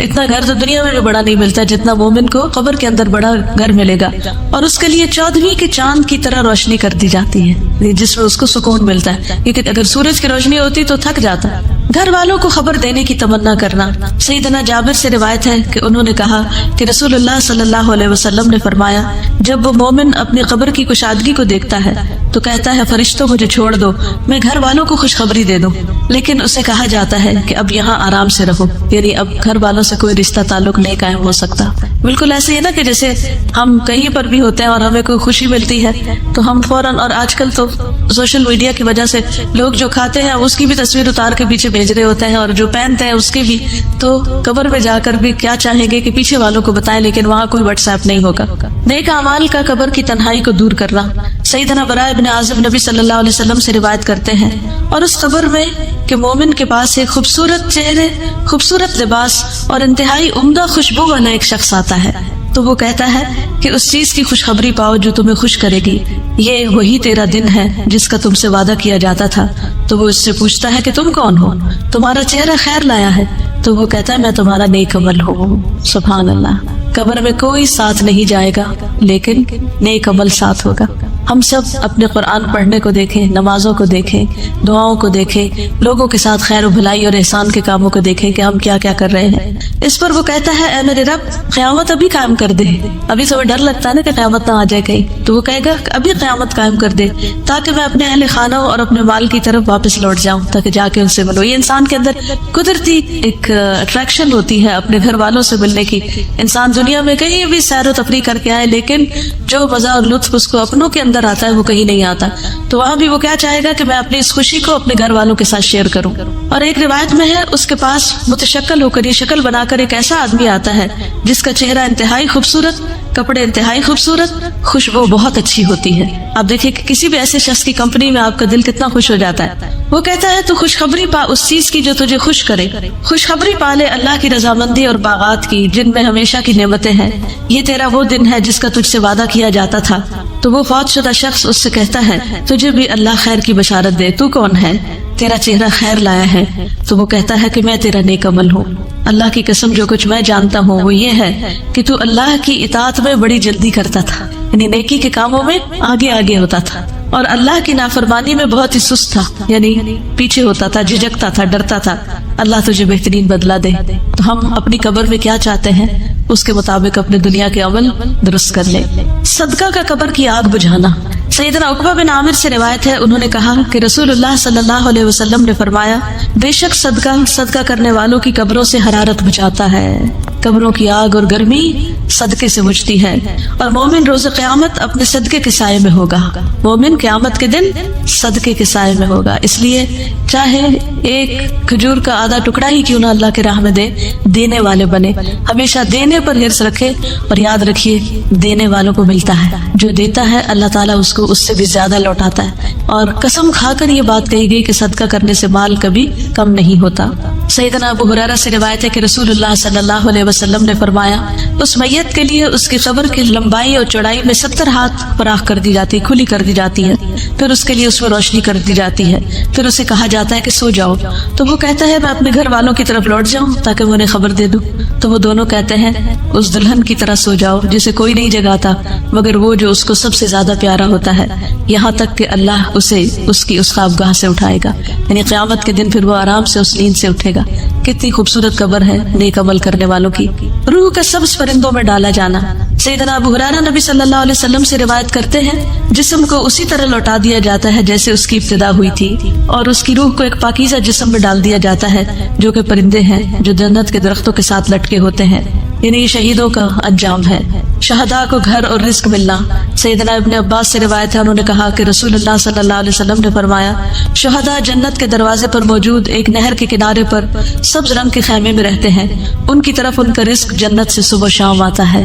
اتنا گھر تو دنیا میں بھی بڑا نہیں ملتا جتنا مومن کو قبر کے اندر بڑا گھر ملے گا، اور اس کے لیے 14ویں کے چاند کی طرح روشنی کر دی جاتی ہے، جس میں اس کو سکون ملتا ہے، کیونکہ اگر سورج کی روشنی ہوتی تو تھک جاتا۔ گھر والوں کو خبر دینے کی تمنا کرنا۔ سیدنا جابر سے روایت ہے کہ انہوں نے کہا کہ رسول اللہ صلی اللہ علیہ وسلم نے فرمایا، جب وہ مومن اپنی قبر کی کشادگی کو دیکھتا ہے تو کہتا ہے فرشتوں مجھے چھوڑ دو، میں گھر والوں کو خوشخبری دے دوں، لیکن اسے کہا جاتا ہے کہ اب یہاں آرام سے رہو، یعنی اب گھر والوں سے کوئی رشتہ تعلق نہیں قائم ہو سکتا۔ بالکل ایسے ہی نا کہ جیسے ہم کہیں پر بھی ہوتے ہیں اور ہمیں کوئی خوشی ملتی ہے تو ہم فوراً، اور آج کل تو سوشل میڈیا کی وجہ سے لوگ جو کھاتے ہیں اس کی بھی تصویر اتار کے پیچھے بھیج رہے ہوتے ہیں، اور جو پہنتے ہیں اس کی بھی، تو قبر میں جا کر بھی کیا چاہیں گے کہ پیچھے والوں کو بتائیں، لیکن وہاں کوئی واٹس ایپ نہیں ہوگا۔ نیک اعمال کا قبر کی تنہائی کو دور کرنا۔ سیدنا براء بن عازب نبی صلی اللہ علیہ وسلم سے روایت کرتے ہیں، اور اس قبر میں کہ مومن کے پاس ایک خوبصورت چہرے، خوبصورت لباس اور انتہائی عمدہ خوشبو والا ایک شخص آتا ہے، تو وہ کہتا ہے کہ اس چیز کی خوشخبری پاؤ جو تمہیں خوش کرے گی، یہ وہی تیرا دن ہے جس کا تم سے وعدہ کیا جاتا تھا۔ تو وہ اس سے پوچھتا ہے کہ تم کون ہو، تمہارا چہرہ خیر لایا ہے، تو وہ کہتا ہے میں تمہارا نیک عمل ہوں۔ سبحان اللہ۔ قبر میں کوئی ساتھ نہیں جائے گا لیکن نیک عمل ساتھ ہوگا۔ ہم سب اپنے قرآن پڑھنے کو دیکھیں، نمازوں کو دیکھیں، دعاؤں کو دیکھیں، لوگوں کے ساتھ خیر و بھلائی اور احسان کے کاموں کو دیکھیں کہ ہم کیا کیا کر رہے ہیں۔ اس پر وہ کہتا ہے اے میرے رب، قیامت ابھی قائم کر دے۔ ابھی تو ڈر لگتا ہے نا کہ قیامت نہ آ جائے کہیں، تو وہ کہے گا ابھی قیامت قائم کر دے تاکہ میں اپنے اہل خانہ اور اپنے مال کی طرف واپس لوٹ جاؤں، تاکہ جا کے ان سے ملوں۔ یہ انسان کے اندر قدرتی ایک اٹریکشن ہوتی ہے اپنے گھر والوں سے ملنے کی۔ انسان دنیا میں کہیں بھی سیر و تفریح کر کے آئے، لیکن جو مزہ اور لطف اس کو اپنوں کے اندر آتا ہے وہ کہیں نہیں آتا، تو وہاں بھی وہ کیا چاہے گا کہ میں اپنی اس خوشی کو اپنے گھر والوں کے ساتھ شیئر کروں۔ اور ایک روایت میں ہے اس کے پاس متشکل ہو کر، یہ شکل بنا کر ایک ایسا آدمی آتا ہے جس کا چہرہ انتہائی خوبصورت، کپڑے انتہائی خوبصورت، خوشبو بہت اچھی ہوتی ہے۔ آپ دیکھیں کہ کسی بھی ایسے شخص کی کمپنی میں آپ کا دل کتنا خوش ہو جاتا ہے۔ وہ کہتا ہے تو خوشخبری پا اس چیز کی جو تجھے خوش کرے، خوشخبری پا لے اللہ کی رضامندی اور باغات کی جن میں ہمیشہ کی نعمتیں ہیں، یہ تیرا وہ دن ہے جس کا تجھ سے وعدہ کیا جاتا تھا۔ تو وہ فوت شدہ شخص اس سے کہتا ہے تجھے بھی اللہ خیر کی بشارت دے، تو کون ہے؟ تیرا چہرہ خیر لایا ہے۔ تو وہ کہتا ہے کہ میں تیرا نیک عمل ہوں، اللہ کی قسم جو کچھ میں جانتا ہوں وہ یہ ہے کہ تو اللہ کی اطاعت میں بڑی جلدی کرتا تھا، یعنی نیکی کے کاموں میں آگے آگے ہوتا تھا، اور اللہ کی نافرمانی میں بہت ہی سست تھا، یعنی پیچھے ہوتا تھا، جھجکتا تھا، ڈرتا تھا۔ اللہ تجھے بہترین بدلہ دے۔ تو ہم اپنی قبر میں کیا چاہتے ہیں اس کے مطابق اپنے دنیا کے عمل درست کر لیں۔ صدقہ کا قبر کی آگ بجھانا۔ سیدنا عقبہ بن عامر سے روایت ہے، انہوں نے کہا کہ رسول اللہ صلی اللہ علیہ وسلم نے فرمایا، بے شک صدقہ کرنے والوں کی قبروں سے حرارت بجھاتا ہے۔ قبروں کی آگ اور گرمی صدقے سے بجھتی ہے، اور مومن روز قیامت اپنے صدقے کے سائے میں ہوگا۔ مومن قیامت کے دن صدقے کے سائے میں ہوگا، اس لیے چاہے ایک کھجور کا آدھا ٹکڑا ہی کیوں نہ اللہ کے راہ میں دے، دینے والے بنے، ہمیشہ دینے پر حرص رکھے، اور یاد رکھیے دینے والوں کو ملتا ہے، جو دیتا ہے اللہ تعالیٰ اس کو اس سے بھی زیادہ لوٹاتا ہے۔ اور قسم کھا کر یہ بات کہی گئی کہ صدقہ کرنے سے مال کبھی کم نہیں ہوتا۔ سیدنا ابو ہریرہ سے روایت ہے کہ رسول اللہ صلی اللہ علیہ وسلم نے فرمایا، اس میت کے لیے اس کی قبر کی لمبائی اور چوڑائی میں 70 ہاتھ فراخ کر دی جاتی، کھلی کر دی جاتی ہے، پھر اس کے لیے اس میں روشنی کر دی جاتی ہے، پھر اسے کہا جاتا ہے کہ سو جاؤ، تو وہ کہتا ہے میں اپنے گھر والوں کی طرف لوٹ جاؤں تاکہ میں انہیں خبر دے دوں، تو وہ دونوں کہتے ہیں اس دلہن کی طرح سو جاؤ جسے کوئی نہیں جگاتا مگر وہ جو اس کو سب سے زیادہ پیارا ہوتا ہے، یہاں تک کہ اللہ اسے اس کی اس خوابگاہ سے اٹھائے گا، یعنی قیامت کے دن پھر وہ آرام سے اس نیند سے اٹھے گا۔ کتنی خوبصورت قبر ہے نیک عمل کرنے والوں کی۔ روح کا سبز پرندوں میں ڈالا جانا۔ سیدنا ابو ہریرہ نبی صلی اللہ علیہ وسلم سے روایت کرتے ہیں، جسم کو اسی طرح لوٹا دیا جاتا ہے جیسے اس کی ابتدا ہوئی تھی، اور اس کی روح کو ایک پاکیزہ جسم میں ڈال دیا جاتا ہے جو کہ پرندے ہیں جو جنت کے درختوں کے ساتھ لٹکے ہوتے ہیں، یعنی یہ شہیدوں کا انجام ہے۔ شہداء کو گھر اور رزق ملنا۔ سیدنا ابن عباس سے روایت ہے، انہوں نے کہا کہ رسول اللہ صلی اللہ علیہ وسلم نے فرمایا، شہداء جنت کے دروازے پر موجود ایک نہر کے کنارے پر سبز رنگ کے خیمے میں رہتے ہیں، ان کی طرف ان کا رزق جنت سے صبح شام آتا ہے۔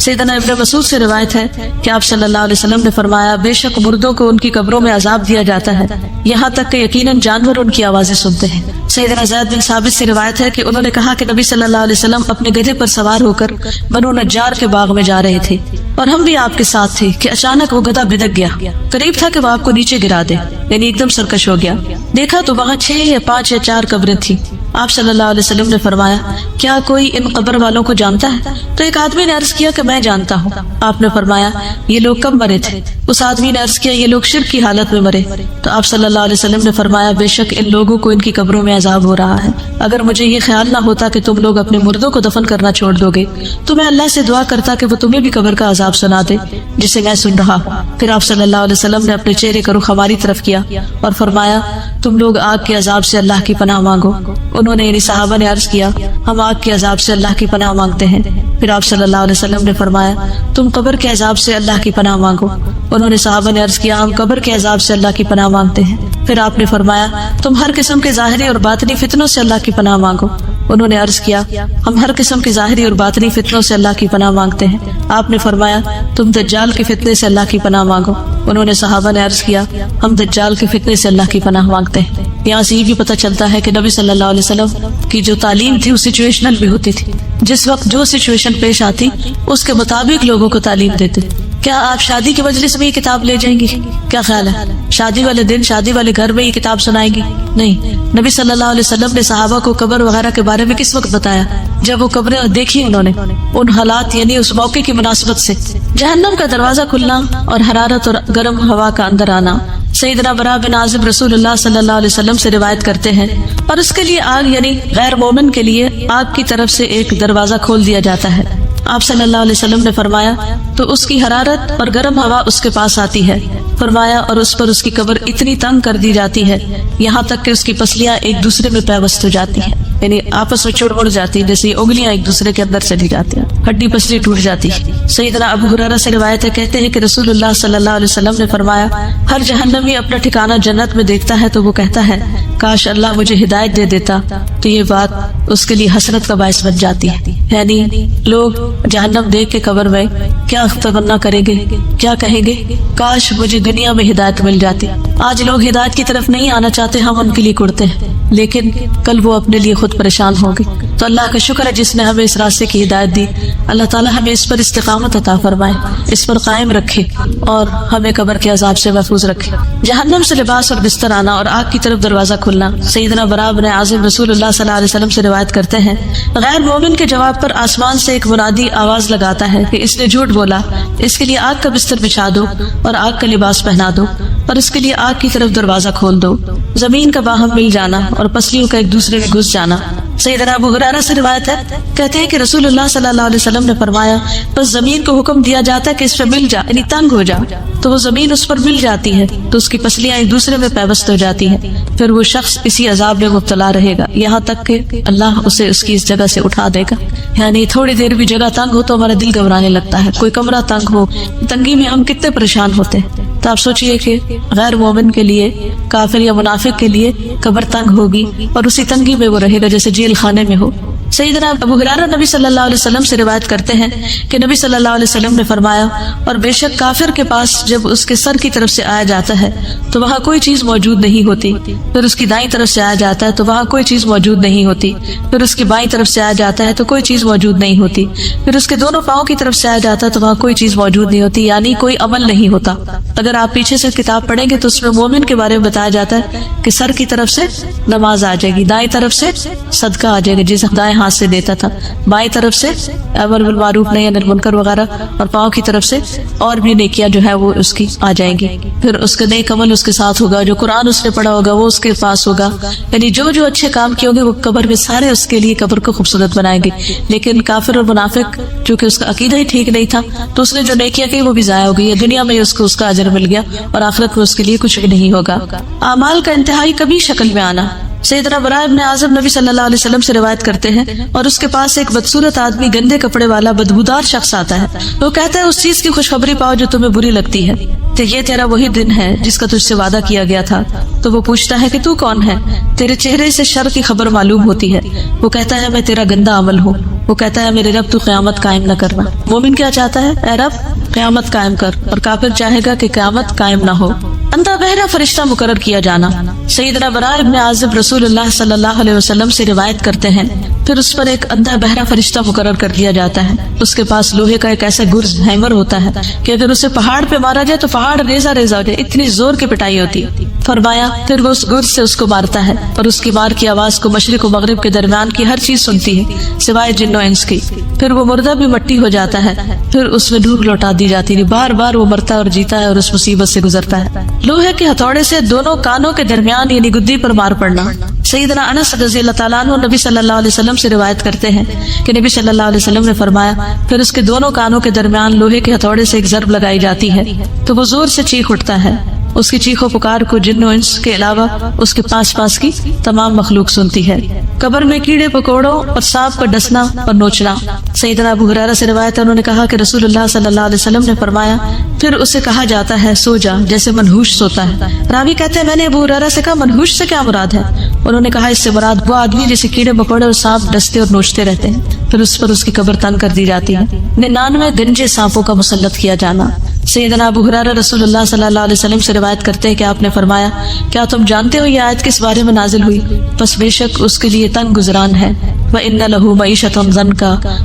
سیدنا ابن مسعود سے روایت ہے کہ آپ صلی اللہ علیہ وسلم نے فرمایا بے شک مردوں کو ان کی قبروں میں عذاب دیا جاتا ہے یہاں تک کہ یقیناً جانور ان کی آوازیں سنتے ہیں۔ سیدنا زید بن ثابت سے روایت ہے کہ انہوں نے کہا کہ نبی صلی اللہ علیہ وسلم اپنے گدھے پر سوار ہو کر بنو نجار کے باغ میں جا رہے تھے اور ہم بھی آپ کے ساتھ تھے کہ اچانک وہ گدھا بھدک گیا، قریب تھا کہ وہ آپ کو نیچے گرا دے، یعنی ایک دم سرکش ہو گیا۔ دیکھا تو وہاں 6 یا 5 یا 4 قبریں تھیں۔ آپ صلی اللہ علیہ وسلم نے فرمایا کیا کوئی ان قبر والوں کو جانتا ہے؟ تو ایک آدمی نے عرض کیا کہ میں جانتا ہوں۔ آپ نے فرمایا یہ لوگ کب مرے تھے؟ اس آدمی نے عرض کیا یہ لوگ شرک کی حالت میں مرے۔ تو آپ صلی اللہ علیہ وسلم نے فرمایا بے شک ان لوگوں کو ان کی قبروں میں عذاب ہو رہا ہے۔ اگر مجھے یہ خیال نہ ہوتا کہ تم لوگ اپنے مردوں کو دفن کرنا چھوڑ دو گے تو میں اللہ سے دعا کرتا کہ وہ تمہیں بھی قبر کا عذاب سنا دے جسے میں سن رہا ہوں۔ پھر آپ صلی اللہ علیہ وسلم نے اپنے چہرے کا رخ ہماری طرف کیا اور فرمایا تم لوگ آگ کے عذاب سے اللہ کی پناہ مانگو۔ انہوں نے یعنی صحابہ نے عرض کیا ہم آگ کے عذاب سے اللہ کی پناہ مانگتے ہیں۔ پھر آپ صلی اللہ علیہ وسلم نے فرمایا تم قبر کے عذاب سے اللہ کی پناہ مانگو۔ انہوں نے صحابہ نے عرض کیا ہم قبر کے عذاب سے اللہ کی پناہ مانگتے ہیں۔ پھر آپ نے فرمایا تم ہر قسم کے ظاہری اور باطنی فتنوں سے اللہ کی پناہ مانگو۔ انہوں نے عرض کیا ہم ہر قسم کے ظاہری اور باطنی فتنوں سے اللہ کی پناہ مانگتے ہیں۔ آپ نے فرمایا تم دجال کے فتنے سے اللہ کی پناہ مانگو۔ انہوں نے صحابہ نے عرض کیا ہم دجال کے فتنے سے اللہ کی پناہ مانگتے ہیں۔ یہاں سے یہ بھی پتہ چلتا ہے کہ نبی صلی اللہ علیہ وسلم کی جو تعلیم تھی وہ سچویشنل بھی ہوتی تھی، جس وقت جو سچویشن پیش آتی اس کے مطابق لوگوں کو تعلیم دیتے۔ کیا آپ شادی کے مجلس میں یہ کتاب لے جائیں گی؟ کیا خیال ہے؟ شادی والے دن شادی والے گھر میں یہ کتاب سنائیں گی؟ نہیں۔ نبی صلی اللہ علیہ وسلم نے صحابہ کو قبر وغیرہ کے بارے میں کس وقت بتایا؟ جب وہ قبریں دیکھی انہوں نے، ان حالات یعنی اس موقع کی مناسبت سے۔ جہنم کا دروازہ کھلنا اور حرارت اور گرم ہوا کا اندر آنا، سیدنا براء بن عازب رسول اللہ صلی اللہ علیہ وسلم سے روایت کرتے ہیں، اور اس کے لیے آگ یعنی غیر مومن کے لیے آگ کی طرف سے ایک دروازہ کھول دیا جاتا ہے۔ آپ صلی اللہ علیہ وسلم نے فرمایا تو اس کی حرارت اور گرم ہوا اس کے پاس آتی ہے، فرمایا اور اس پر اس کی قبر اتنی تنگ کر دی جاتی ہے یہاں تک کہ اس کی پسلیاں ایک دوسرے میں پیوست ہو جاتی ہیں، یعنی آپس میں چڑ مڑ جاتی ہے، جیسے انگلیاں ایک دوسرے کے اندر چلی جاتی ہیں، ہڈی پسلی ٹوٹ جاتی ہے۔ سیدنا ابو ہریرہ سے روایت ہے، کہتے ہیں کہ رسول اللہ صلی اللہ علیہ وسلم نے فرمایا ہر جہنمی اپنا ٹھکانہ جنت میں دیکھتا ہے تو وہ کہتا ہے کاش اللہ مجھے ہدایت دے دیتا، تو یہ بات اس کے لیے حسرت کا باعث بن جاتی ہے۔ یعنی لوگ جہنم دیکھ کے قبر میں کیا تمنا کریں گے، کیا کہیں گے کاش مجھے دنیا میں ہدایت مل جاتی۔ آج لوگ ہدایت کی طرف نہیں آنا چاہتے، ہم ان کے لیے کرتے ہیں، لیکن کل وہ اپنے لیے خود پریشان ہوں گے۔ تو اللہ کا شکر ہے جس نے ہمیں اس راستے کی ہدایت دی۔ اللہ تعالیٰ ہمیں اس پر استقامت عطا فرمائے، اس پر قائم رکھے اور ہمیں قبر کے عذاب سے محفوظ رکھے۔ جہنم سے لباس اور بستر آنا اور آگ کی طرف دروازہ کھلنا، سیدنا براء بن عازب رسول اللہ صلی اللہ علیہ وسلم سے روایت کرتے ہیں، غیر مومن کے جواب پر آسمان سے ایک منادی آواز لگاتا ہے کہ اس نے جھوٹ بولا، اس کے لیے آگ کا بستر بچھا دو اور آگ کا لباس پہنا دو اور اس کے لیے آگ کی طرف دروازہ کھول دو۔ زمین کا باہم مل جانا اور پسلیوں کا ایک دوسرے میں گھس جانا۔ سیدنا ابو ہریرہ سے روایت ہے، کہتے ہیں کہ رسول اللہ صلی اللہ علیہ وسلم نے فرمایا بس زمین کو حکم دیا جاتا ہے کہ اس پہ مل جا، یعنی تنگ ہو جا، تو وہ زمین اس پر مل جاتی ہے تو اس کی پسلیاں ایک دوسرے میں پیوست ہو جاتی ہیں، پھر وہ شخص اسی عذاب میں مبتلا رہے گا یہاں تک کہ اللہ اسے اس کی اس جگہ سے اٹھا دے گا۔ یعنی تھوڑی دیر بھی جگہ تنگ ہو تو ہمارا دل گھبرانے لگتا ہے، کوئی کمرہ تنگ ہو، تنگی میں ہم کتنے پریشان ہوتے ہیں۔ تو آپ سوچئے کہ غیر مومن کے لیے، کافر یا منافق کے لیے قبر تنگ ہوگی اور اسی تنگی میں وہ رہے گا جیسے جیل خانے میں ہو۔ سیدنا ابو ہریرہ نبی صلی اللہ علیہ وسلم سے روایت کرتے ہیں کہ نبی صلی اللہ علیہ وسلم نے فرمایا اور بے شک کافر کے پاس جب اس کے سر کی طرف سے آیا جاتا ہے تو وہاں کوئی چیز موجود نہیں ہوتی، پھر اس کی دائیں طرف سے آیا جاتا ہے تو وہاں کوئی چیز موجود نہیں ہوتی، پھر اس کی بائیں طرف سے آیا جاتا ہے تو کوئی چیز موجود نہیں ہوتی، پھر اس کے دونوں پاؤں کی طرف سے آیا جاتا ہے تو وہاں کوئی چیز موجود نہیں ہوتی، یعنی کوئی عمل نہیں ہوتا۔ اگر آپ پیچھے سے کتاب پڑھیں گے تو اس میں مومن کے بارے میں بتایا جاتا ہے کہ سر کی طرف سے نماز آ جائے گی، دائیں طرف سے صدقہ آ جائے گا جسے دائیں ہاتھ سے دیتا تھا، بائیں طرف سے امر بالمعروف نہی عن المنکر وغیرہ، اور پاؤں کی طرف سے اور بھی نیکیاں جو ہے وہ اس کی آ جائیں گی۔ پھر اس کا نیک عمل اس کے ساتھ ہوگا، جو قرآن اس نے پڑھا ہوگا وہ اس کے پاس ہوگا، یعنی جو جو اچھے کام کیے ہوگے وہ قبر میں سارے اس کے لیے قبر کو خوبصورت بنائیں گے۔ لیکن کافر اور منافق چونکہ اس کا عقیدہ ہی ٹھیک نہیں تھا تو اس نے جو نیکیاں کی وہ بھی ضائع ہو گئی، دنیا میں اس کو اس کا اجر مل گیا اور آخرت میں اس کے لیے کچھ بھی نہیں ہوگا۔ اعمال کا انتہائی کبھی شکل میں آنا، سیدنا براء بن عازب نبی صلی اللہ علیہ وسلم سے روایت کرتے ہیں اور اس کے پاس ایک بدصورت آدمی گندے کپڑے والا بدبودار شخص آتا ہے، وہ کہتا ہے اس چیز کی خوشخبری پاؤ جو تمہیں بری لگتی ہے، تو یہ تیرا وہی دن ہے جس کا تجھ سے وعدہ کیا گیا تھا۔ تو وہ پوچھتا ہے کہ تو کون ہے؟ تیرے چہرے سے شر کی خبر معلوم ہوتی ہے۔ وہ کہتا ہے میں تیرا گندا عمل ہوں۔ وہ کہتا ہے میرے رب تو قیامت قائم نہ کرنا. مومن کیا چاہتا ہے؟ اے رب قیامت قائم کر. اور کافر چاہے گا کہ قیامت قائم نہ ہو. اندھا بہرا فرشتہ مقرر کیا جانا. سیدنا براء ابن عازب رسول اللہ صلی اللہ علیہ وسلم سے روایت کرتے ہیں پھر اس پر ایک اندھا بہرا فرشتہ مقرر کر دیا جاتا ہے. اس کے پاس لوہے کا ایک ایسا گرز ہیمر ہوتا ہے کہ اگر اسے پہاڑ پہ مارا جائے تو پہاڑ ریزہ ریزہ ہو جائے، اتنی زور کی پٹائی ہوتی ہے. فرمایا پھر وہ اس گرز سے اس کو مارتا ہے اور اس کی مار کی آواز کو مشرق و مغرب کے درمیان کی ہر چیز سنتی ہے سوائے جن و انس کی. پھر وہ مردہ بھی مٹی ہو جاتا ہے، پھر اس میں روح لوٹا دی جاتی ہے. بار بار وہ مرتا اور جیتا ہے اور اس مصیبت سے گزرتا ہے. لوہے کے ہتھوڑے سے دونوں کانوں کے درمیان یعنی گدی پر مار پڑنا. سیدنا انس رضی اللہ تعالیٰ عنہ نبی صلی اللہ علیہ وسلم سے روایت کرتے ہیں کہ نبی صلی اللہ علیہ وسلم نے فرمایا پھر اس کے دونوں کانوں کے درمیان لوہے کے ہتھوڑے سے ایک ضرب لگائی جاتی ہے تو وہ زور سے چیخ اٹھتا ہے. اس کی چیخ و پکار کو جن و انس کے علاوہ اس کے پاس کی تمام مخلوق سنتی ہے. قبر میں کیڑے پکوڑوں اور سانپ کا ڈسنا اور نوچنا. سیدنا ابو ہریرہ سے روایت ہے انہوں نے کہا کہ رسول اللہ صلی اللہ علیہ وسلم نے فرمایا پھر اسے کہا جاتا ہے سو جا جیسے منحوش سوتا ہے. راوی کہتے ہیں میں نے ابو ہریرہ سے کہا منحوش سے کیا مراد ہے؟ انہوں نے کہا اس سے مراد وہ آدمی جسے کیڑے مکوڑے اور سانپ ڈستے اور نوچتے رہتے ہیں. پھر اس پر اس کی قبر تنگ کر دی جاتی ہے. 99 گنجے سانپوں کا مسلط کیا جانا. سیدنا ابو ہریرہ رسول اللہ صلی اللہ علیہ وسلم سے روایت کرتے ہیں کہ آپ نے فرمایا کیا تم جانتے ہو یہ آیت کس بارے میں نازل ہوئی؟ پس بے شک اس کے لیے تنگ گزران ہے. وَإِنَّ لَهُ مَعِيشَةً ضَنْكَ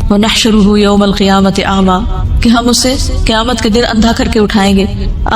وَنَحْشُرُهُ يَوْمَ الْقِيَامَةِ أَعْمَى کہ ہم اسے قیامت کے دن اندھا کر کے اٹھائیں گے.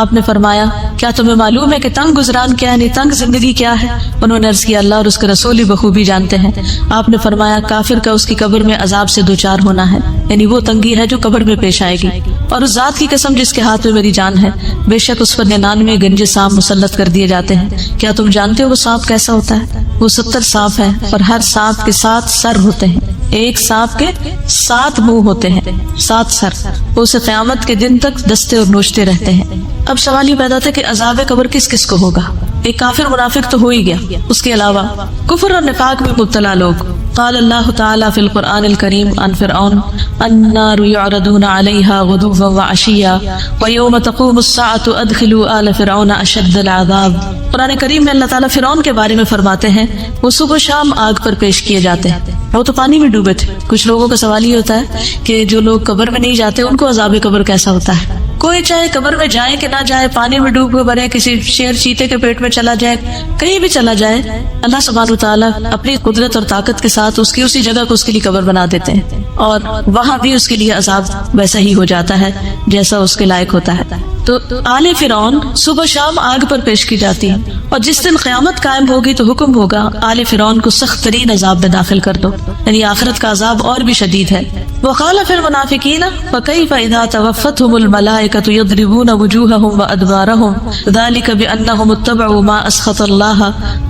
آپ نے فرمایا کیا تمہیں معلوم ہے کہ تنگ گزران کیا ہے، تنگ زندگی کیا ہے؟ انہوں نے عرض کیا اللہ اور اس کے رسول ہی بخوبی جانتے ہیں. آپ نے فرمایا کافر کا اس کی قبر میں عذاب سے دوچار ہونا ہے، یعنی وہ تنگی ہے جو قبر میں پیش آئے گی. اور اس ذات کی قسم جس کے ہاتھ میں میری جان ہے بے شک اس پر 99 گنجے سانپ مسلط کر دیے جاتے ہیں. کیا تم جانتے ہو وہ سانپ کیسا ہوتا ہے؟ وہ 70 سانپ ہیں اور ہر سانپ کے 7 سر ہوتے ہیں. ایک سانپ کے 7 منہ ہوتے ہیں، 7 سر. وہ اسے قیامت کے دن تک ڈستے اور نوچتے رہتے ہیں. اب سوال یہ پیدا ہوتا ہے کہ عذاب قبر کس کس کو ہوگا؟ ایک کافر منافق تو ہو ہی گیا، اس کے علاوہ کفر اور نفاق میں مبتلا لوگ. قال اللہ تعالی فی القرآن الکریم عن فرعون النار یعرضون علیہا غدوا وعشیا ویوم تقوم الساعة ادخلوا آل فرعون اشد العذاب. قرآن کریم میں اللہ تعالیٰ فرعون کے بارے میں فرماتے ہیں وہ صبح و شام آگ پر پیش کیے جاتے ہیں. وہ تو پانی میں ڈوبے تھے. کچھ لوگوں کا سوال یہ ہوتا ہے کہ جو لوگ قبر میں نہیں جاتے ان کو عذاب قبر کیسا ہوتا ہے؟ کوئی چاہے قبر میں جائے کہ نہ جائے، پانی میں ڈوب کے مرے، کسی شیر چیتے کے پیٹ میں چلا جائے، کہیں بھی چلا جائے، اللہ سبحانہ وتعالیٰ اپنی قدرت اور طاقت کے ساتھ اس کی اسی جگہ کو اس کے لیے قبر بنا دیتے ہیں اور وہاں بھی اس کے لیے عذاب ویسا ہی ہو جاتا ہے جیسا اس کے لائق ہوتا ہے. تو آل فرعون صبح شام آگ پر پیش کی جاتی ہے اور جس دن قیامت قائم ہوگی تو حکم ہوگا آل فرعون کو سخت ترین عذاب میں داخل کر دو، یعنی آخرت کا عذاب اور بھی شدید ہے. وقال فی المنافقین فکیف اذا توفتهم الملائکۃ یضربون وجوہہم وادبارہم ذلک بانہم اتبعوا ما اسخط اللہ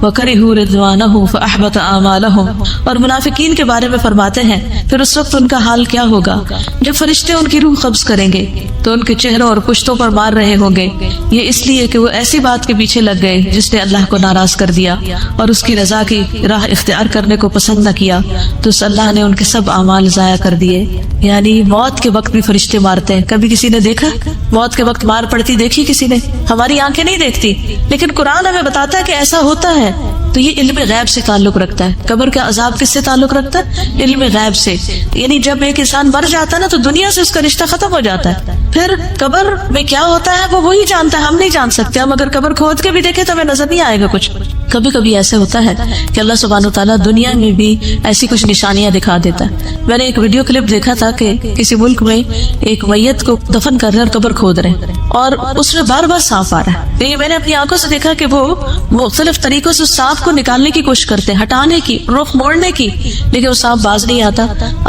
وکرہوا رضوانہ فاحبط اعمالہم. اور منافقین کے بارے میں فرماتے ہیں پھر اس وقت ان کا حال کیا ہوگا جب فرشتے ان کی روح قبض کریں گے تو ان کے چہروں اور پشتوں پر مار رہے ہوں گے، یہ اس لیے کہ وہ ایسی بات کے پیچھے لگ گئے جس نے اللہ کو ناراض کر دیا اور اس کی رضا کی راہ اختیار کرنے کو پسند نہ کیا تو اس اللہ نے ان کے سب اعمال ضائع کر دیے. یعنی موت کے وقت بھی فرشتے مارتے ہیں. کبھی کسی نے دیکھا موت کے وقت مار پڑتی دیکھی کسی نے؟ ہماری آنکھیں نہیں دیکھتی لیکن قرآن ہمیں بتاتا ہے کہ ایسا ہوتا ہے. تو یہ علم غیب سے تعلق رکھتا ہے. قبر کا عذاب کس سے تعلق رکھتا ہے؟ علم غیب سے. یعنی جب ایک انسان مر جاتا ہے نا تو دنیا سے اس کا رشتہ ختم ہو جاتا ہے. پھر قبر میں کیا ہوتا ہے وہ وہی جانتا ہے، ہم نہیں جان سکتے. ہم اگر قبر کھود کے بھی دیکھیں تو ہمیں نظر نہیں آئے گا کچھ. کبھی کبھی ایسے ہوتا ہے کہ اللہ سبحانہ وتعالیٰ دنیا میں بھی ایسی کچھ نشانیاں دکھا دیتا ہے. میں نے ایک ویڈیو کلپ دیکھا تھا کہ کسی ملک میں ایک میت کو دفن کر رہے اور قبر کھود رہے اور اس میں بار بار سانپ آ رہا ہے. میں نے اپنی آنکھوں سے دیکھا کہ وہ مختلف طریقوں سے سانپ کو نکالنے کی کوشش کرتے ہیں، ہٹانے کی، رخ موڑنے کی، لیکن وہ سانپ باز نہیں آتا.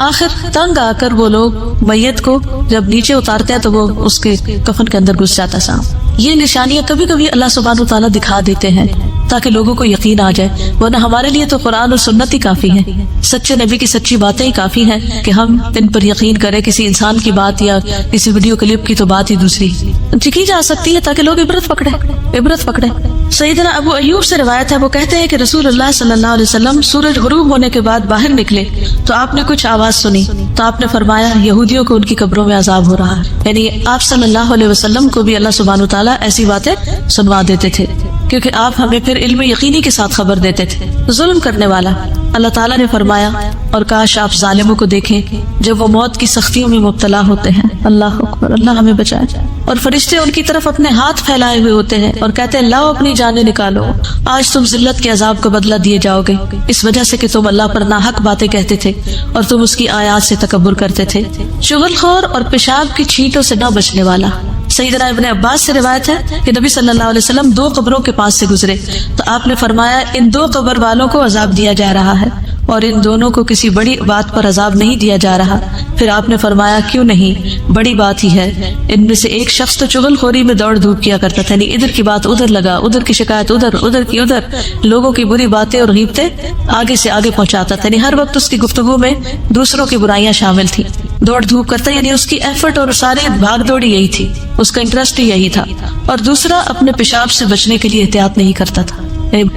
آخر تنگ آ کر وہ لوگ میت کو جب نیچے اتارتے ہیں تو وہ اس کے کفن کے اندر گھس جاتا سانپ. یہ نشانیاں کبھی کبھی اللہ سبحانہ وتعالیٰ دکھا دیتے ہیں تاکہ لوگوں کو یقین آ جائے، ورنہ ہمارے لیے تو قرآن اور سنت ہی کافی ہے، سچے نبی کی سچی باتیں ہی کافی ہیں کہ ہم ان پر یقین کریں. کسی انسان کی بات یا کسی ویڈیو کلپ کی تو بات ہی دوسری لکھی جا سکتی ہے تاکہ لوگ عبرت پکڑے. سیدنا ابو ایوب سے روایت ہے، وہ کہتے ہیں کہ رسول اللہ صلی اللہ علیہ وسلم سورج غروب ہونے کے بعد باہر نکلے تو آپ نے کچھ آواز سنی تو آپ نے فرمایا یہودیوں کو ان کی قبروں میں عذاب ہو رہا ہے. یعنی آپ صلی اللہ علیہ وسلم کو بھی اللہ سبحانہ وتعالیٰ ایسی باتیں سنوا دیتے تھے. کیونکہ آپ ہمیں پھر علم یقینی کے ساتھ خبر دیتے تھے۔ ظلم کرنے والا، اللہ تعالیٰ نے فرمایا اور کاش آپ ظالموں کو دیکھیں جب وہ موت کی سختیوں میں مبتلا ہوتے ہیں۔ اللہ اکبر، اللہ ہمیں بچائے۔ اور فرشتے ان کی طرف اپنے ہاتھ پھیلائے ہوئے ہوتے ہیں اور کہتے ہیں لاؤ اپنی جانیں نکالو، آج تم ذلت کے عذاب کا بدلہ دیے جاؤ گے، اس وجہ سے کہ تم اللہ پر ناحق باتیں کہتے تھے اور تم اس کی آیات سے تکبر کرتے تھے۔ چغل خور اور پیشاب کی چھینٹوں سے نہ بچنے والا، سیدنا ابن عباس سے روایت ہے کہ نبی صلی اللہ علیہ وسلم 2 قبروں کے پاس سے گزرے تو آپ نے فرمایا ان 2 قبر والوں کو عذاب دیا جا رہا ہے اور ان دونوں کو کسی بڑی بات پر عذاب نہیں دیا جا رہا۔ پھر آپ نے فرمایا کیوں نہیں، بڑی بات ہی ہے۔ ان میں سے ایک شخص تو چغل خوری میں دوڑ دھوپ کیا کرتا تھا، یعنی ادھر کی بات ادھر لگا، ادھر کی شکایت ادھر، ادھر کی ادھر، لوگوں کی بری باتیں اور غیبتیں آگے سے آگے پہنچاتا تھا، یعنی ہر وقت اس کی گفتگو میں دوسروں کی برائیاں شامل تھی۔ دوڑ دھوپ کرتا یعنی اس کی ایفرٹ اور سارے بھاگ دوڑی یہی تھی، اس کا انٹرسٹ ہی یہی تھا۔ اور دوسرا اپنے پیشاب سے بچنے کے لیے احتیاط نہیں کرتا تھا۔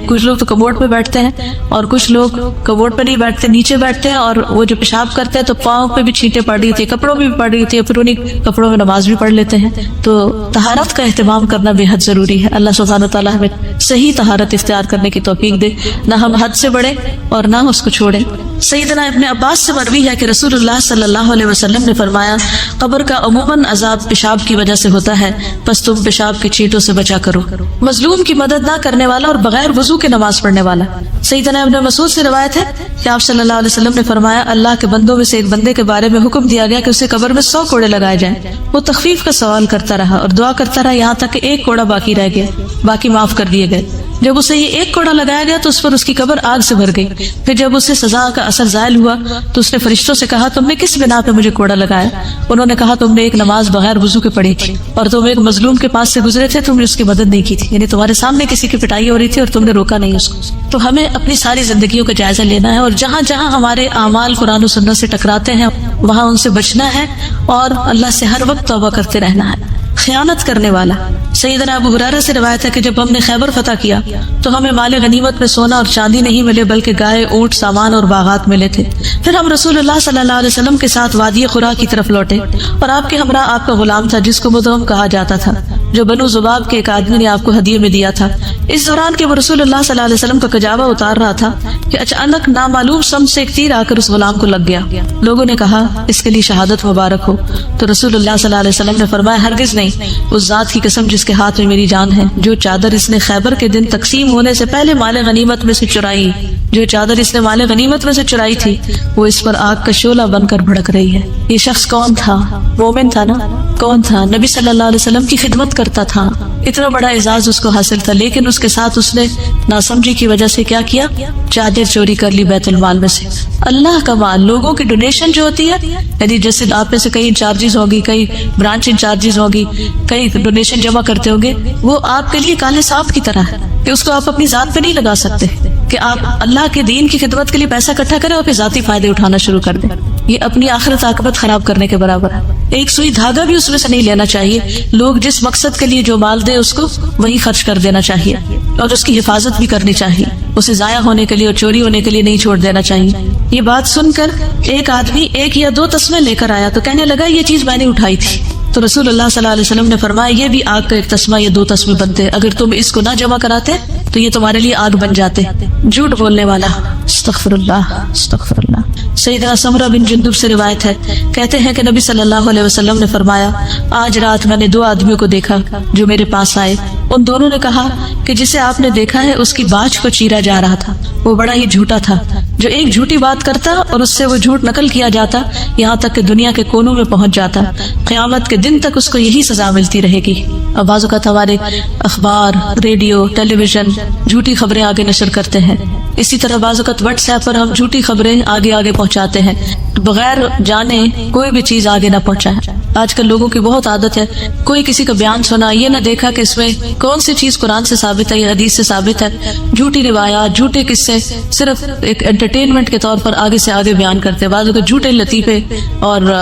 کچھ لوگ تو کموڈ پہ بیٹھتے ہیں اور کچھ لوگ کموڈ پہ نہیں بیٹھتے، نیچے بیٹھتے ہیں، اور وہ جو پیشاب کرتے ہیں تو پاؤں پہ بھی چھینٹیں پڑ رہی ہوتی ہے، کپڑوں میں بھی پڑ رہی ہوتی ہے، پھر انہیں کپڑوں میں نماز بھی پڑھ لیتے ہیں۔ تو طہارت کا اہتمام کرنا بے حد ضروری ہے۔ اللہ سبحانہ تعالیٰ ہمیں صحیح طہارت اختیار کرنے کی توفیق دے، نہ ہم حد سے بڑھیں اور نہ اس کو چھوڑیں۔ سیدنا ابن عباس سے مروی ہے کہ رسول اللہ صلی اللہ علیہ وسلم نے فرمایا قبر کا عموماً عذاب پیشاب کی وجہ سے ہوتا ہے، پس تم پیشاب کی چھینٹوں سے بچا کرو۔ مظلوم کی مدد نہ کرنے والا اور بغیر وضو کے نماز پڑھنے والا، سیدنا ابن مسعود سے روایت ہے کہ آپ صلی اللہ علیہ وسلم نے فرمایا اللہ کے بندوں میں سے ایک بندے کے بارے میں حکم دیا گیا کہ اسے قبر میں 100 کوڑے لگائے جائیں۔ وہ تخفیف کا سوال کرتا رہا اور دعا کرتا رہا یہاں تک کہ 1 کوڑا باقی رہ گیا، باقی معاف کر دیے گئے۔ جب اسے یہ 1 کوڑا لگایا گیا تو اس پر اس کی قبر آگ سے بھر گئی۔ پھر جب اسے سزا کا اثر زائل ہوا تو اس نے فرشتوں سے کہا تم نے کس بنا پہ مجھے کوڑا لگایا؟ انہوں نے کہا تم نے ایک نماز بغیر وضو کے پڑھی تھی اور تم ایک مظلوم کے پاس سے گزرے تھے، تم نے اس کی مدد نہیں کی تھی، یعنی تمہارے سامنے کسی کی پٹائی ہو رہی تھی اور تم نے روکا نہیں اس کو۔ تو ہمیں اپنی ساری زندگیوں کا جائزہ لینا ہے اور جہاں جہاں ہمارے اعمال قرآن و سنت سے ٹکراتے ہیں وہاں ان سے بچنا ہے اور اللہ سے ہر وقت توبہ کرتے رہنا ہے۔ خیانت کرنے والا، سیدنا ابو ہریرہ سے روایت ہے کہ جب ہم نے خیبر فتح کیا تو ہمیں مال غنیمت میں سونا اور چاندی نہیں ملے بلکہ گائے، اونٹ، سامان اور باغات ملے تھے۔ پھر ہم رسول اللہ صلی اللہ علیہ وسلم کے ساتھ وادی قرا کی طرف لوٹے اور آپ کے ہمراہ آپ کا غلام تھا جس کو مدغم کہا جاتا تھا، جو بنو ذباب کے ایک آدمی نے آپ کو ہدیے میں دیا تھا۔ اس دوران کہ وہ رسول اللہ صلی اللہ علیہ وسلم کا کجاوا اتار رہا تھا کہ اچانک نامعلوم سمت سے ایک تیر آ کر اس غلام کو لگ گیا۔ لوگوں نے کہا اس کے لیے شہادت مبارک ہو، تو رسول اللہ صلی اللہ علیہ وسلم نے فرمایا ہرگز نہیں، اس ذات کی قسم جس کے ہاتھ میں میری جان ہے، جو چادر اس نے خیبر کے دن تقسیم ہونے سے پہلے مال غنیمت میں سے چرائی، جو چادر اس نے مال غنیمت میں سے چرائی تھی وہ اس پر آگ کا شعلہ بن کر بھڑک رہی ہے۔ یہ شخص کون تھا؟ مومن تھا نا؟ کون تھا؟ نبی صلی اللہ علیہ وسلم کی خدمت کرتا تھا، اتنا بڑا اعزاز اس کو حاصل تھا، لیکن اس کے ساتھ اس نے ناسمجھی کی وجہ سے کیا کیا؟ چادر چوری کر لی بیت المال میں سے۔ اللہ کا مال، لوگوں کی ڈونیشن جو ہوتی ہے، یعنی جیسے آپ میں سے کئی انچارجز ہوگی، کئی برانچ انچارجز ہوگی، کئی ڈونیشن جمع کرتے ہوں گے، وہ آپ کے لیے کالے سانپ کی طرح ہے کہ اس کو آپ اپنی ذات پہ نہیں لگا سکتے کہ آپ اللہ کے دین کی خدمت کے لیے پیسہ اکٹھا کریں اور پھر ذاتی فائدے اٹھانا شروع کر دیں۔ یہ اپنی آخرت عاقبت خراب کرنے کے برابر ہے۔ ایک سوئی دھاگا بھی اس میں سے نہیں لینا چاہیے۔ لوگ جس مقصد کے لیے جو مال دے اس کو وہی خرچ کر دینا چاہیے اور اس کی حفاظت بھی کرنی چاہیے، اسے ضائع ہونے کے لیے اور چوری ہونے کے لیے نہیں چھوڑ دینا چاہیے۔ یہ بات سن کر ایک آدمی 1 یا 2 تسمے لے کر آیا تو کہنے لگا یہ چیز میں نے اٹھائی تھی، تو رسول اللہ صلی اللہ علیہ وسلم نے فرمایا یہ بھی آگ کا 1 تسمہ یا 2 تسمے بنتے، اگر تم اس کو نہ جمع کراتے تو یہ تمہارے لیے آگ بن جاتے۔ جھوٹ بولنے والا، استغفر اللہ استغفر اللہ۔ سیدنا سمرہ بن جندب سے روایت ہے، کہتے ہیں کہ نبی صلی اللہ علیہ وسلم نے فرمایا آج رات میں نے 2 آدمیوں کو دیکھا جو میرے پاس آئے، ان دونوں نے کہا کہ جسے آپ نے دیکھا ہے اس کی باچھ کو چیرا جا رہا تھا، وہ بڑا ہی جھوٹا تھا، جو ایک جھوٹی بات کرتا اور اس سے وہ جھوٹ نقل کیا جاتا یہاں تک کہ دنیا کے کونوں میں پہنچ جاتا، قیامت کے دن تک اس کو یہی سزا ملتی رہے گی۔ اب بعض اوقات ہمارے اخبار، ریڈیو، ٹیلی ویژن جھوٹی خبریں آگے نشر کرتے ہیں، اسی طرح بعض اوقات واٹس ایپ پر ہم جھوٹی خبریں آگے پہنچاتے ہیں بغیر جانے کوئی بھی چیز آگے نہ پہنچائے۔ آج کل لوگوں کی بہت عادت ہے، کوئی کسی کا بیان سنا، یہ نہ دیکھا کہ اس میں کون سی چیز قرآن سے ثابت ہے یا حدیث سے ثابت ہے، جھوٹی روایات، جھوٹے قصے صرف ایک انٹرٹینمنٹ کے طور پر آگے سے آگے بیان کرتے، بعض اوقات جھوٹے لطیفے اور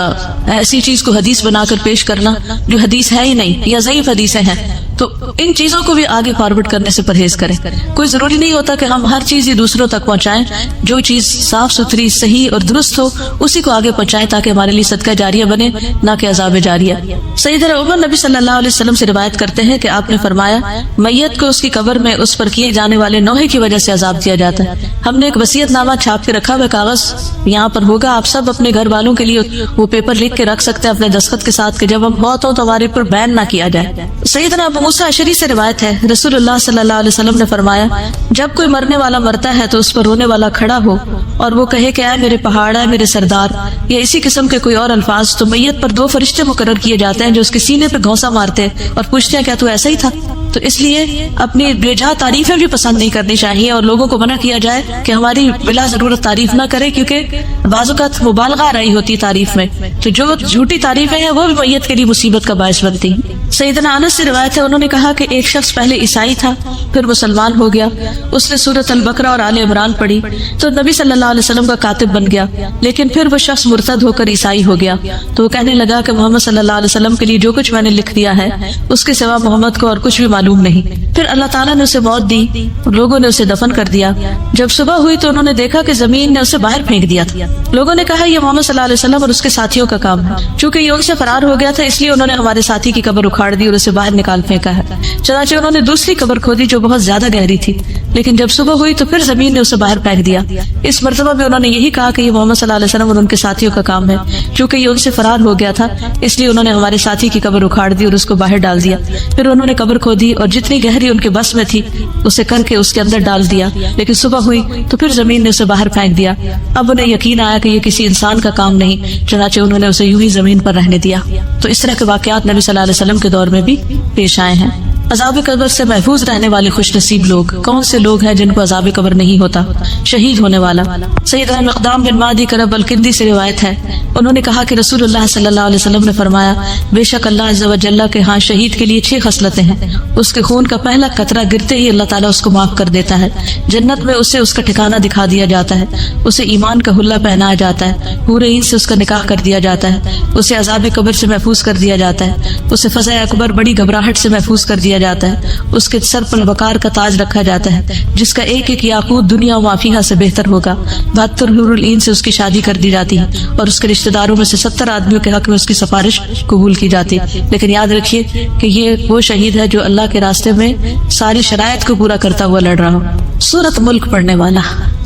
ایسی چیز کو حدیث بنا کر پیش کرنا جو حدیث ہے ہی نہیں یا ضعیف حدیثیں ہیں۔ تو ان چیزوں کو بھی آگے فارورڈ کرنے سے پرہیز کریں. کوئی ضروری نہیں ہوتا کہ ہم ہر چیز ہی دوسروں تک پہنچائیں. جو چیز صاف ستھری صحیح اور درست ہو اسی کو آگے پہنچائیں تاکہ ہمارے لیے صدقہ جاریہ بنے نہ کہ عذاب جاریہ. سیدنا عمر نبی صلی اللہ علیہ وسلم سے روایت کرتے ہیں کہ آپ نے فرمایا میت کو اس کی قبر میں اس پر کیے جانے والے نوحے کی وجہ سے عذاب دیا جاتا ہے. ہم نے ایک وصیت نامہ چھاپ کے رکھا ہوا کاغذ یہاں پر ہوگا. آپ سب اپنے گھر والوں کے لیے وہ پیپر لکھ کے رکھ سکتے ہیں اپنے دستخط کے ساتھ کہ جب ہم بہت ہوں تو ہمارے پر بین نہ کیا جائے. سیدنا ابو موسیٰ اشعری سے روایت ہے رسول اللہ صلی اللہ علیہ وسلم نے فرمایا جب کوئی مرنے والا مرتا ہے تو اس پر رونے والا کھڑا ہو اور وہ کہے کہ اے میرے پہاڑ اے میرے سردار یا اسی قسم کے کوئی اور الفاظ تو میت پر 2 فرشتے مقرر کیے جاتے ہیں جو اس کے سینے پہ گھونسا مارتے اور پوچھتے ہیں کیا تو ایسا ہی تھا. تو اس لیے اپنی بے جا تعریفیں بھی پسند نہیں کرنی چاہیے اور لوگوں کو منع کیا جائے کہ ہماری بلا ضرورت تعریف نہ کرے کیونکہ بعض اوقات مبالغہ رہی ہوتی تعریف میں. تو جو جھوٹی تعریفیں ہیں وہ بھی میت کے لیے مصیبت کا باعث بنتی ہیں. سیدنا انس سے روایت ہے انہوں نے کہا کہ ایک شخص پہلے عیسائی تھا پھر مسلمان ہو گیا. اس نے سورۃ البقرہ اور آل عمران پڑھی تو نبی صلی اللہ علیہ وسلم کا کاتب بن گیا. لیکن پھر وہ شخص مرتد ہو کر عیسائی ہو گیا تو وہ کہنے لگا کہ محمد صلی اللہ علیہ وسلم کے لیے جو کچھ میں نے لکھ دیا ہے اس کے سوا محمد کو اور کچھ بھی معلوم نہیں. پھر اللہ تعالیٰ نے اسے موت دی اور لوگوں نے اسے دفن کر دیا. جب صبح ہوئی تو انہوں نے دیکھا کہ زمین نے اسے باہر پھینک دیا تھا. لوگوں نے کہا یہ محمد صلی اللہ علیہ وسلم اور اس کے ساتھیوں کا کام ہے. چونکہ یہ ان سے فرار ہو گیا تھا اس لیے انہوں نے ہمارے ساتھی کی قبر اکھاڑ دی اور اسے باہر نکال پھینکا ہے. چنانچہ انہوں نے دوسری قبر کھودی جو بہت زیادہ گہری تھی لیکن جب صبح ہوئی تو پھر زمین نے اسے باہر پھینک دیا. اس مرتبہ بھی انہوں نے یہی کہا کہ یہ محمد صلی اللہ علیہ وسلم اور ان کے ساتھیوں کا کام ہے. چونکہ یہ ان سے فرار ہو گیا تھا اس لیے انہوں نے ہمارے ساتھی کی قبر اکھاڑ دی اور اس کو باہر ڈال دیا. پھر انہوں نے قبر کھودی اور جتنی گہری ان کے بس میں تھی اسے کر کے اس کے اندر ڈال دیا لیکن صبح ہوئی تو پھر زمین نے اسے باہر پھینک دیا. اب انہیں یقین آیا کہ یہ کسی انسان کا کام نہیں چنانچہ انہوں نے اسے یوں ہی زمین پر رہنے دیا. تو اس طرح کے واقعات نبی صلی اللہ علیہ وسلم کے دور میں بھی پیش آئے ہیں. عذاب قبر سے محفوظ رہنے والے خوش نصیب لوگ کون سے لوگ ہیں جن کو عذاب قبر نہیں ہوتا؟ شہید ہونے والا. سیدنا مقدام بن مادی کرب الکندی سے روایت ہے انہوں نے کہا کہ رسول اللہ صلی اللہ علیہ وسلم نے فرمایا بے شک اللہ عز و جل کے ہاں شہید کے لیے 6 خصلتیں ہیں. اس کے خون کا پہلا قطرہ گرتے ہی اللہ تعالیٰ اس کو معاف کر دیتا ہے. جنت میں اسے اس کا ٹھکانہ دکھا دیا جاتا ہے. اسے ایمان کا حلہ پہنایا جاتا ہے. حور عین سے اس کا نکاح کر دیا جاتا ہے. اسے عذاب قبر سے محفوظ کر دیا جاتا ہے. اسے فزع اکبر بڑی گھبراہٹ سے محفوظ کر دیا جاتا ہے. اس کے سر پر وقار کا تاج رکھا جاتا ہے جس کا ایک ایک یاقوت دنیا و مافیہا سے بہتر ہوگا. 72 حور العین سے اس کی شادی کر دی جاتی ہے اور اس کے رشتہ داروں میں سے 70 آدمیوں کے حق میں اس کی سفارش قبول کی جاتی ہے. لیکن یاد رکھیے کہ یہ وہ شہید ہے جو اللہ کے راستے میں ساری شرائط کو پورا کرتا ہوا لڑ رہا ہو. سورۃ ملک پڑھنے والا.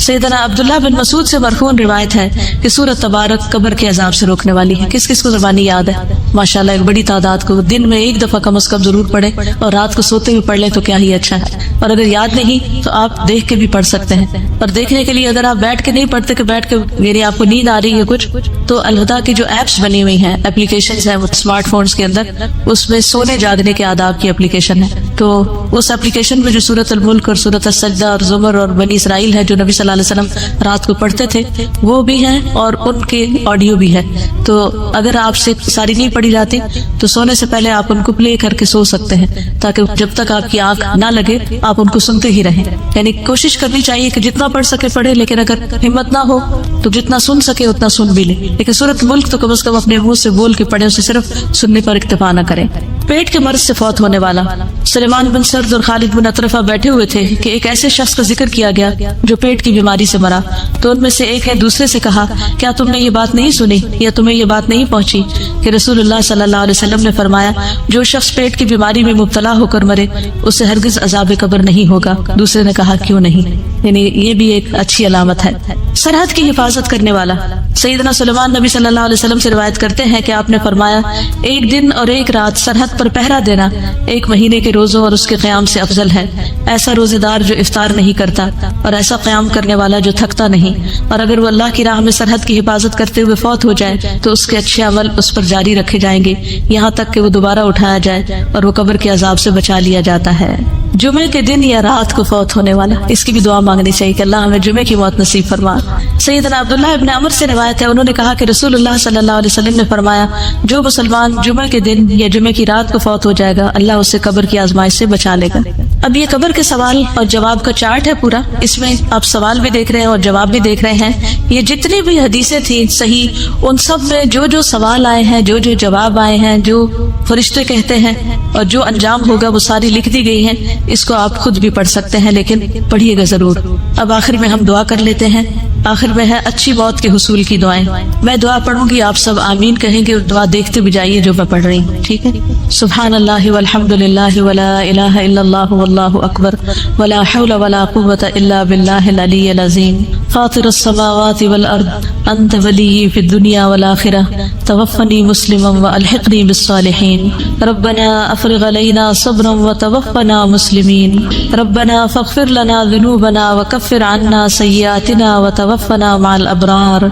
سیدنا عبداللہ بن مسعود سے مرفوعاً روایت ہے کہ سورۃ تبارک قبر کے عذاب سے روکنے والی ہے. کس کس کو زبانی یاد ہے؟ ماشاءاللہ ایک بڑی تعداد کو. دن میں ایک دفعہ کم از کم ضرور پڑھے اور رات کو سوتے ہوئے پڑھ لیں تو کیا ہی اچھا ہے. اور اگر یاد نہیں تو آپ دیکھ کے بھی پڑھ سکتے ہیں. اور دیکھنے کے لیے اگر آپ بیٹھ کے نہیں پڑھتے کہ بیٹھ کے میری آپ کو نیند آ رہی ہے کچھ تو الہدا کی جو ایپس بنی ہوئی ہیں اپلیکیشنز ہیں اسمارٹ فونز کے اندر اس میں سونے جاگنے کے آداب کی اپلیکیشن ہے. تو اس اپلیکیشن میں جو سورۃ الملک اور سورۃ السجدہ اور زمر اور بنی اسرائیل ہے جو نبی صلی اللہ علیہ وسلم رات کو پڑھتے تھے وہ بھی ہیں اور ان کے آڈیو بھی ہے. تو اگر آپ سے ساری نہیں پڑھی جاتی تو سونے سے پہلے آپ ان کو پلے کر کے سو سکتے ہیں تاکہ جب تک آپ کی آنکھ نہ لگے آپ ان کو سنتے ہی رہیں. یعنی کوشش کرنی چاہیے کہ جتنا پڑھ سکے پڑھے لیکن اگر ہمت نہ ہو تو جتنا سن سکے اتنا سن بھی لے. لیکن سورۃ ملک تو کم از کم اپنے منہ سے بول کے پڑھے اسے صرف سننے پر اکتفا نہ کریں. پیٹ کے مرض سے فوت ہونے والا. سلیمان بن سرد اور خالد بن اطرفہ بیٹھے ہوئے تھے کہ ایک ایسے شخص کا ذکر کیا گیا جو پیٹ کی بیماری سے مرا. تو ان میں سے ایک نے دوسرے سے کہا کیا تم نے یہ بات نہیں سنی یا تمہیں یہ بات نہیں پہنچی کہ رسول اللہ صلی اللہ علیہ وسلم نے فرمایا جو شخص پیٹ کی بیماری میں مبتلا ہو کر مرے اسے ہرگز عذاب قبر نہیں ہوگا. دوسرے نے کہا کیوں نہیں. یعنی یہ بھی ایک اچھی علامت ہے. سرحد کی حفاظت کرنے والا. سیدنا سلیمان نبی صلی اللہ علیہ وسلم سے روایت کرتے ہیں کہ آپ نے فرمایا ایک دن اور ایک رات سرحد پر پہرا دینا 1 مہینے کے روزوں اور اس کے قیام سے افضل ہے. ایسا روزے دار جو افطار نہیں کرتا اور ایسا قیام کرنے والا جو تھکتا نہیں. اور اگر وہ اللہ کی راہ میں سرحد کی حفاظت کرتے ہوئے فوت ہو جائے تو اس کے اچھے عمل اس پر جاری رکھے جائیں گے یہاں تک کہ وہ دوبارہ اٹھایا جائے اور وہ قبر کے عذاب سے بچا لیا جاتا ہے. جمعے کے دن یا رات کو فوت ہونے والا. اس کی بھی دعا مانگنی چاہیے کہ اللہ ہمیں جمعے کی موت نصیب فرما. سیدنا عبداللہ ابن عمر سے روایت ہے انہوں نے کہا کہ رسول اللہ صلی اللہ علیہ وسلم نے فرمایا جو مسلمان جمعے کے دن یا جمعے کی رات کو فوت ہو جائے گا اللہ اسے قبر کی آزمائش سے بچا لے گا. اب یہ قبر کے سوال اور جواب کا چارٹ ہے پورا، اس میں آپ سوال بھی دیکھ رہے ہیں اور جواب بھی دیکھ رہے ہیں۔ یہ جتنی بھی حدیثیں تھیں صحیح، ان سب میں جو جو سوال آئے ہیں، جو جو جواب آئے ہیں، جو فرشتے کہتے ہیں اور جو انجام ہوگا وہ ساری لکھ دی گئی ہیں۔ اس کو آپ خود بھی پڑھ سکتے ہیں، لیکن پڑھیے گا ضرور۔ اب آخر میں ہم دعا کر لیتے ہیں۔ آخر میں ہے اچھی موت کے حصول کی دعائیں۔ میں دعا پڑھوں گی، آپ سب آمین کہیں گے اور دعا دیکھتے بھی جائیے جو میں پڑھ رہی ہوں، ٹھیک ہے؟ سبحان اللہ والحمد للہ ولا الہ الا اللہ واللہ اکبر ولا حول ولا قوة الا باللہ العلی العظیم فاطر السماوات والارض انت ولی فی الدنیا والآخرہ توفنی مسلما والحقنی بالصالحین ربنا افرغ علینا صبرا وتوفنا مسلمین ربنا فاغفر لنا ذنوبنا وکفر عنا سیئاتنا وتوفنا مع الابرار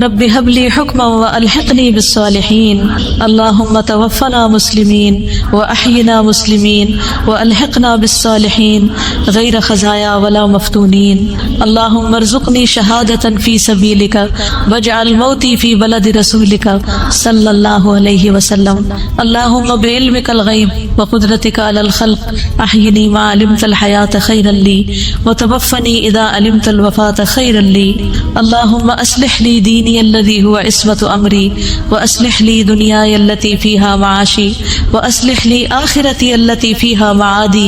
رب هب لي حکما والحقنی بالصالحین اللہم توفنا مسلمین واحینا مسلمین والحقنا بالصالحین غیر خزایا ولا مفتونین اللہم ارزقنی شہادتا فی سبیلک واجعل موتی فی بلد رسولک صلی اللہ علیہ وسلم اللہم بعلمک الغیب وقدرتک علی الخلق احینی ما علمت الحیاة خیرا لی وتوفنی اذا علمت الوفاة خیرا لی اللہم اصلح لی دینی الذی هو عصمت امری واصلح لی دنیای التي فیہا معاشی واصلح لی آخرتی التي فیہا معادی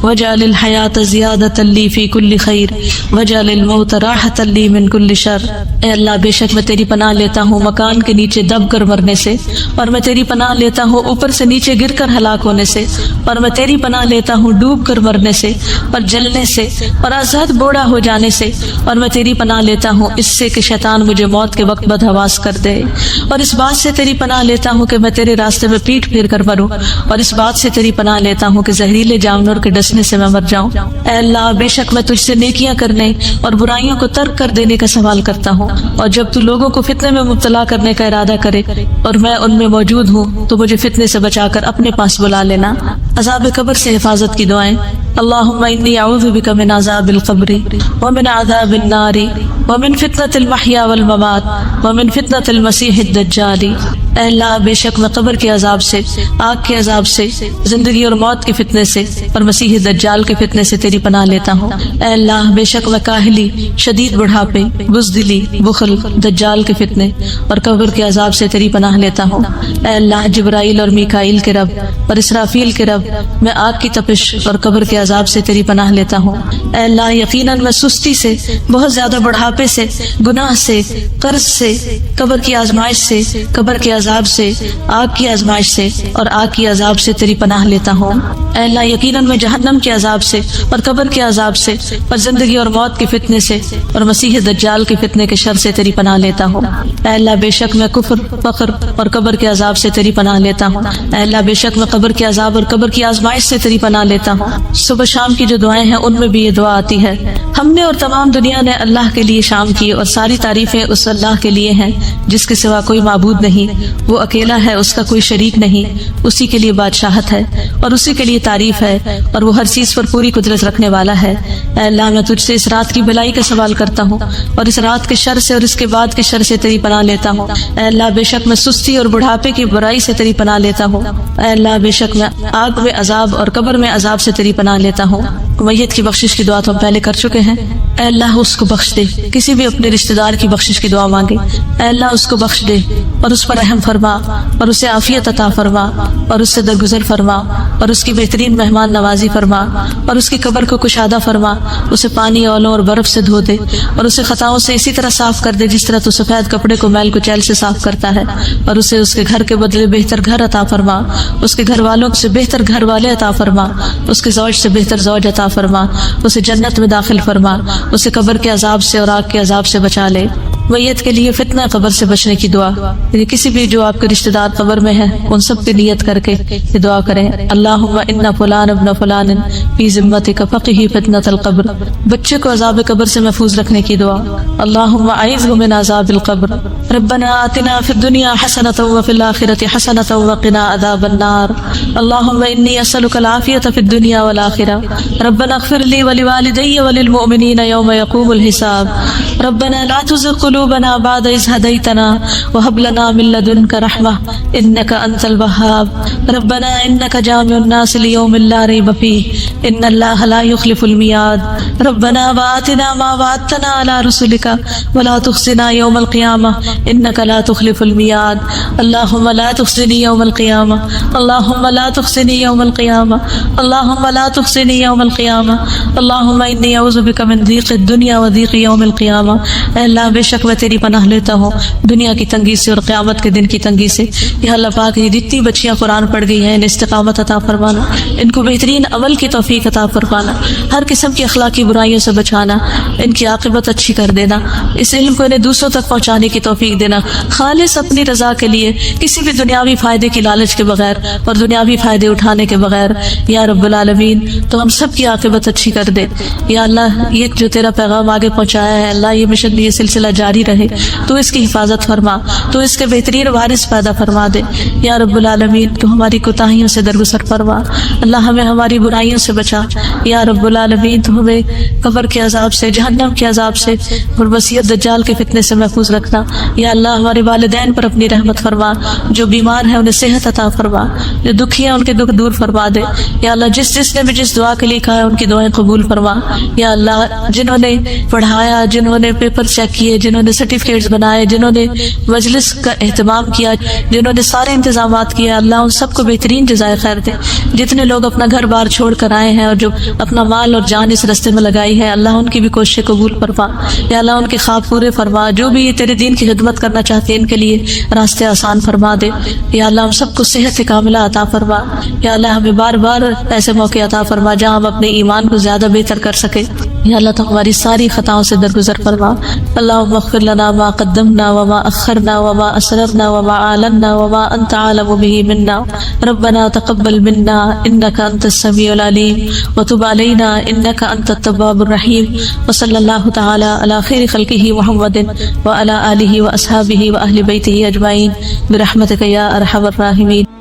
واجعل الحیاة زیادة لی فی کل خیر واجعل الموت راحة لی من کل شر۔ اے اللہ بے شک میں تیری پناہ لیتا ہوں مکان کے نیچے دب کر مرنے سے، اور میں تیری پناہ لیتا ہوں اوپر سے نیچے گر کر ہلاک ہونے سے، اور میں تیری پناہ لیتا ہوں ڈوب کر مرنے سے اور جلنے سے اور آزاد بوڑھا ہو جانے سے، اور میں تیری پناہ لیتا ہوں اس سے کہ شیطان مجھے موت کے وقت بدحواس کر دے، اور اس بات سے تیری پناہ لیتا ہوں کہ میں تیرے راستے میں پیٹ پھیر کر مروں، اور اس بات سے تیری پناہ لیتا ہوں کہ زہریلے جانور کے ڈسنے سے میں مر جاؤں۔ اے اللہ بے شک میں تجھ سے نیکیاں کرنے اور برائیوں کو ترک کر دینے کا سوال کرتا ہوں، اور جب تو لوگوں کو فتنے میں مبتلا کرنے کا ارادہ کرے اور میں ان میں موجود ہوں تو مجھے فتنے سے بچا کر اپنے پاس بلا لینا۔ عذاب قبر سے حفاظت کی دعائیں۔ اللہم انی اعوذ بک من عذاب القبر ومن عذاب النار ومن فتنة المحیا والممات ومن فتنة المسیح الدجال۔ اے اللہ بے شک میں قبر کے عذاب سے، آگ کے عذاب سے، زندگی اور موت کے فتنے سے اور مسیح دجال کے فتنے سے تیری پناہ لیتا ہوں۔ اے اللہ بے شک میں کاہلی، شدید بڑھاپے، بزدلی، بخل، دجال کے فتنے اور قبر کے عذاب سے تیری پناہ لیتا ہوں۔ اے اللہ جبرائیل اور میکائیل کے رب اور اسرافیل کے رب، میں آگ کی تپش اور قبر کے عذاب سے تیری پناہ لیتا ہوں۔ اے اللہ یقیناً میں سستی سے، بہت زیادہ بڑھاپے سے، گناہ سے، قرض سے، قبر کی آزمائش سے، قبر کے عذاب سے، آگ کی آزمائش سے اور آگ کی عذاب سے تیری پناہ لیتا ہوں۔ اے اللہ یقیناً میں جہنم کے عذاب سے اور قبر کے عذاب سے اور زندگی اور موت کے فتنے سے اور مسیح دجال کے فتنے کے شر سے تیری پناہ لیتا ہوں۔ اے اللہ بے شک میں کفر، فقر اور قبر کے عذاب سے تیری پناہ لیتا ہوں۔ اے اللہ بے شک میں قبر کے عذاب اور قبر کی آزمائش سے تیری پناہ لیتا ہوں۔ صبح شام کی جو دعائیں ہیں ان میں بھی یہ دعا آتی ہے۔ ہم نے اور تمام دنیا نے اللہ کے لیے شام کی، اور ساری تعریفیں اس اللہ کے لیے ہیں جس کے سوا کوئی معبود نہیں، وہ اکیلا ہے، اس کا کوئی شریک نہیں، اسی کے لیے بادشاہت ہے اور اسی کے لیے تعریف ہے، اور وہ ہر چیز پر پوری قدرت رکھنے والا ہے۔ اے اللہ میں تجھ سے اس رات کی بھلائی کا سوال کرتا ہوں اور اس رات کے شر سے اور اس کے بعد کے شر سے تیری پناہ لیتا ہوں۔ اے اللہ بے شک میں سستی اور بڑھاپے کی برائی سے تیری پناہ لیتا ہوں۔ اے اللہ بے شک میں آگ میں عذاب اور قبر میں عذاب سے تیری پناہ لیتا ہوں۔ میت کی بخشش کی دعا تو ہم پہلے کر چکے ہیں۔ اے اللہ اس کو بخش دے، کسی بھی اپنے رشتہ دار کی بخشش کی دعا مانگے۔ اے اللہ اس کو بخش دے اور اس پر رحم فرما اور اسے عافیت عطا فرما اور اس سے درگزر فرما اور اس کی بہترین مہمان نوازی فرما اور اس کی قبر کو کشادہ فرما، اسے پانی، اولوں اور برف سے دھو دے اور اسے خطاؤں سے اسی طرح صاف کر دے جس طرح تو سفید کپڑے کو میل کچیل سے صاف کرتا ہے، اور اسے اس کے گھر کے بدلے بہتر گھر عطا فرما، اس کے گھر والوں سے بہتر گھر والے عطا فرما، اس کے زوج سے بہتر زوج عطا فرما، اسے جنت میں داخل فرما، اسے قبر کے عذاب سے اور آگ کے عذاب سے بچا لے۔ میت کے لیے فتنہ قبر سے بچنے کی دعا، یعنی کسی بھی جو آپ کے رشتہ دار قبر میں ہیں ان سب کی نیت کر کے یہ دعا کریں۔ اللہم ان فلان ابن فلان فی ذمتک فقہ فتنۃ القبر، بچے کو عذاب قبر سے محفوظ رکھنے کی دعا۔ اللہم اعذہ من عذاب القبر، ربنا آتنا فی الدنیا حسنۃ وفی الآخرۃ حسنۃ وقنا عذاب النار، اللہم انی اسألک العافیۃ فی الدنیا والآخرہ، ربنا اغفر لی ولوالدی وللمؤمنین یوم یقوم الحساب، ربنا لا تزغ قلوبنا بعد إذ هديتنا وهب لنا من لدنك رحمة إنك أنت الوهاب، ربنا إنك جامع الناس ليوم لا ريب فيه ان اللہ لا یخلف المیعاد ربنا وآتنا ما وعدتنا على رسلك ولا تخزنا یوم القیامہ انک لا تخلف المیعاد اللہم لا تخزنی یوم القیامہ اللہم لا تخزنی یوم القیامہ اللہم لا تخزنی یوم القیامہ اللہم انی اعوذ بک من ضیق الدنیا و ضیق یوم القیامہ. اے اللہ بے شک میں تیری پناہ لیتا ہوں دنیا کی تنگی سے اور قیامت کے دن کی تنگی سے. یا اللہ پاک یہ جتنی بچیاں قرآن پڑھ گئی ہیں ان استقامت عطا فرمانا, ان کو بہترین عمل کی توفیق عطا فرمانا, ہر قسم کی اخلاقی برائیوں سے بچانا, ان کی عاقبت اچھی کر دینا, اس علم کو انہیں دوسروں تک پہنچانے کی توفیق دینا خالص اپنی رضا کے لیے, کسی بھی دنیاوی فائدے کی لالچ کے بغیر اور دنیاوی فائدے اٹھانے کے بغیر. یا رب العالمین تو ہم سب کی عاقبت اچھی کر دے. یا اللہ یہ جو تیرا پیغام آگے پہنچایا ہے اللہ یہ مشن یہ سلسلہ جاری رہے, تو اس کی حفاظت فرما, تو اس کے بہترین وارث پیدا فرما دے. یا رب العالمین تو ہماری کوتاہیوں سے درگزر فرما, اللہ ہمیں ہماری برائیوں سے بچا. یا رب العالمین تو ہمیں قبر کے عذاب سے, جہنم کے عذاب سے اور مسیح دجال کے فتنے سے محفوظ رکھنا. یا اللہ ہمارے والدین پر اپنی رحمت فرما, جو بیمار ہیں انہیں صحت عطا فرما, جو دکھی ہیں ان کے دکھ دور فرما دے. یا اللہ جس نے بھی جس دعا کے لیے کہا ہے ان کی دعائیں قبول فرما. یا اللہ جنہوں نے پڑھایا, جنہوں نے پیپر چیک کیے, جنہوں نے سرٹیفکیٹس بنائے, جنہوں نے مجلس کا اہتمام کیا, جنہوں نے سارے انتظامات کیے, اللہ ان سب کو بہترین جزائے خیر دے. جتنے لوگ اپنا گھر بار چھوڑ کر آئے ہیں اور جو اپنا مال اور جان اس رستے میں لگائی ہے اللہ ان کی بھی کوششیں قبول فرما. یا اللہ ان کے خواب پورے فرما, جو بھی تیرے دین کی خدمت کرنا چاہتے ہیں ان کے لیے راستے آسان فرما دے. یا اللہ ہم سب کو صحت کاملہ عطا فرما. یا اللہ ہمیں بار بار ایسے موقع عطا فرما جہاں ہم اپنے ایمان کو زیادہ بہتر کر سکے. یا اللہ تو ہماری ساری خطاؤں سے درگزر فرما. اللہم اغفر لنا ما قدمنا وما اخرنا وما اسررنا وما اعلنا وما انت عالم به منا. ربنا تقبل منا انك انت السميع العليم وتب علينا انك انت التواب الرحيم. وصلى الله تعالى على خير خلقه محمد وعلى آله واصحابه واهل بيته اجمعين برحمتك يا ارحم الراحمين.